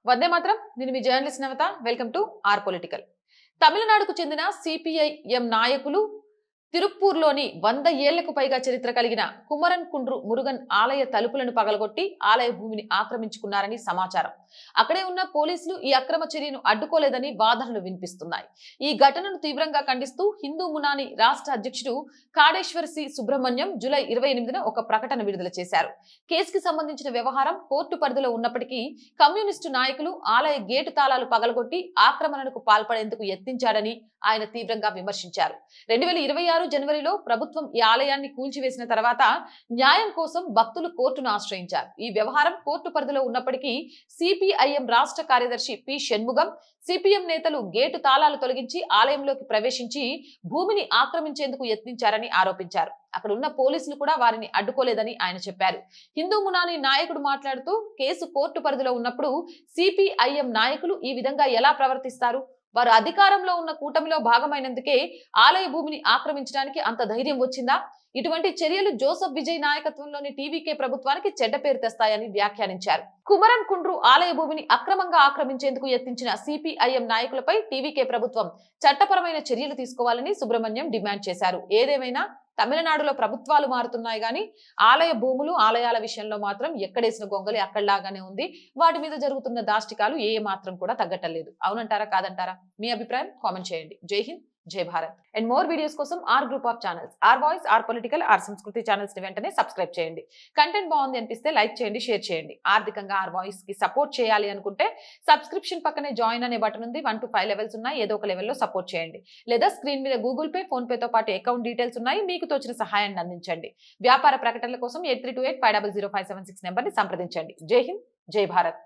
వందే మాత్రం. నేను మీ journalist Navata. Welcome to our political. తమిళనాడుకు చెందిన సిపిఐఎం నాయకులు తిరుప్పూర్లోని 100 ఏళ్లకు పైగా చరిత్ర కలిగిన కుమరన్ కుండ్రు మురుగన్ ఆలయ తలుపులను పగలగొట్టి ఆలయ భూమిని ఆక్రమించుకున్నారని సమాచారం. అక్కడే ఉన్న పోలీసులు ఈ అక్రమ చర్యను అడ్డుకోలేదని వాదనలు వినిపిస్తున్నాయి. ఈ ఘటనను తీవ్రంగా ఖండిస్తూ హిందూ మునాని రాష్ట్ర అధ్యక్షుడు కాడేశ్వర్ సి సుబ్రహ్మణ్యం జూలై 28న ఒక ప్రకటన విడుదల చేశారు. కేసుకి సంబంధించిన వ్యవహారం కోర్టు పరిధిలో ఉన్నప్పటికీ కమ్యూనిస్టు నాయకులు ఆలయ గేటు తాళాలు పగలగొట్టి ఆక్రమణకు పాల్పడేందుకు యత్నించారని ఆయన తీవ్రంగా విమర్శించారు. 2026 జనవరిలో ప్రభుత్వం ఈ ఆలయాన్ని కూల్చివేసిన తర్వాత న్యాయం కోసం భక్తులు కోర్టును ఆశ్రయించారు. ఈ వ్యవహారం కోర్టు పరిధిలో ఉన్నప్పటికీ సిపిఐఎం రాష్ట్ర కార్యదర్శి పి షణ్ముగం, సిపిఎం నేతలు గేటు తాళాలు తొలగించి ఆలయంలోకి ప్రవేశించి భూమిని ఆక్రమించేందుకు యత్నించారని ఆరోపించారు. అక్కడ ఉన్న పోలీసులు కూడా వారిని అడ్డుకోలేదని ఆయన చెప్పారు. హిందూ మునాని నాయకుడు మాట్లాడుతూ కేసు కోర్టు పరిధిలో ఉన్నప్పుడు సిపిఐఎం నాయకులు ఈ విధంగా ఎలా ప్రవర్తిస్తారు? వారు అధికారంలో ఉన్న కూటమిలో భాగమైనందుకే ఆలయ భూమిని ఆక్రమించడానికి అంత ధైర్యం వచ్చిందా? ఇటువంటి చర్యలు జోసెఫ్ విజయ్ నాయకత్వంలోని టీవీకే ప్రభుత్వానికి చెడ్డ పేరు తెస్తాయని వ్యాఖ్యానించారు. కుమరన్ కుండ్రు ఆలయ భూమిని అక్రమంగా ఆక్రమించేందుకు యత్నించిన సిపిఐఎం నాయకులపై టీవీకే ప్రభుత్వం చట్టపరమైన చర్యలు తీసుకోవాలని సుబ్రహ్మణ్యం డిమాండ్ చేశారు. ఏదేమైనా తమిళనాడులో ప్రభుత్వాలు మారుతున్నాయి కానీ ఆలయ భూములు ఆలయాల విషయంలో మాత్రం ఎక్కడేసిన గొంగలి అక్కడలాగానే ఉంది. వాటి మీద జరుగుతున్న దాష్టికాలు ఏ మాత్రం కూడా తగ్గటలేదు. అవునంటారా కాదంటారా? మీ అభిప్రాయం కామెంట్ చేయండి. జై హింద్, జై భారత్. అండ్ మోర్ వీడియోస్ కోసం R group of channels, R voice, R political, R Sanskriti channels ని వెంటనే సబ్స్క్రైబ్ చేయండి. కంటెంట్ బాగుంది అనిపిస్తే లైక్ చేయండి, షేర్ చేయండి. ఆర్థికంగా ఆర్ వాయిస్ కి సపోర్ట్ చేయాలి అనుకుంటే సబ్స్క్రిప్షన్ పక్కనే జాయిన్ అనే బటన్ ఉంది. 1 to 5 లెవెల్స్ ఉన్నాయి. ఏదో ఒక లెవెల్లో సపోర్ట్ చేయండి. లేదా స్క్రీన్ మీద గూగుల్ పే, ఫోన్ పేతో పాటు అకౌంట్ డీటెయిల్స్ ఉన్నాయి. మీకు తోచిన సహాయాన్ని అందించండి. వ్యాపార ప్రకటనల కోసం 8328500576 నెంబర్ ని సంప్రదించండి. జై హింద్, జై భారత్.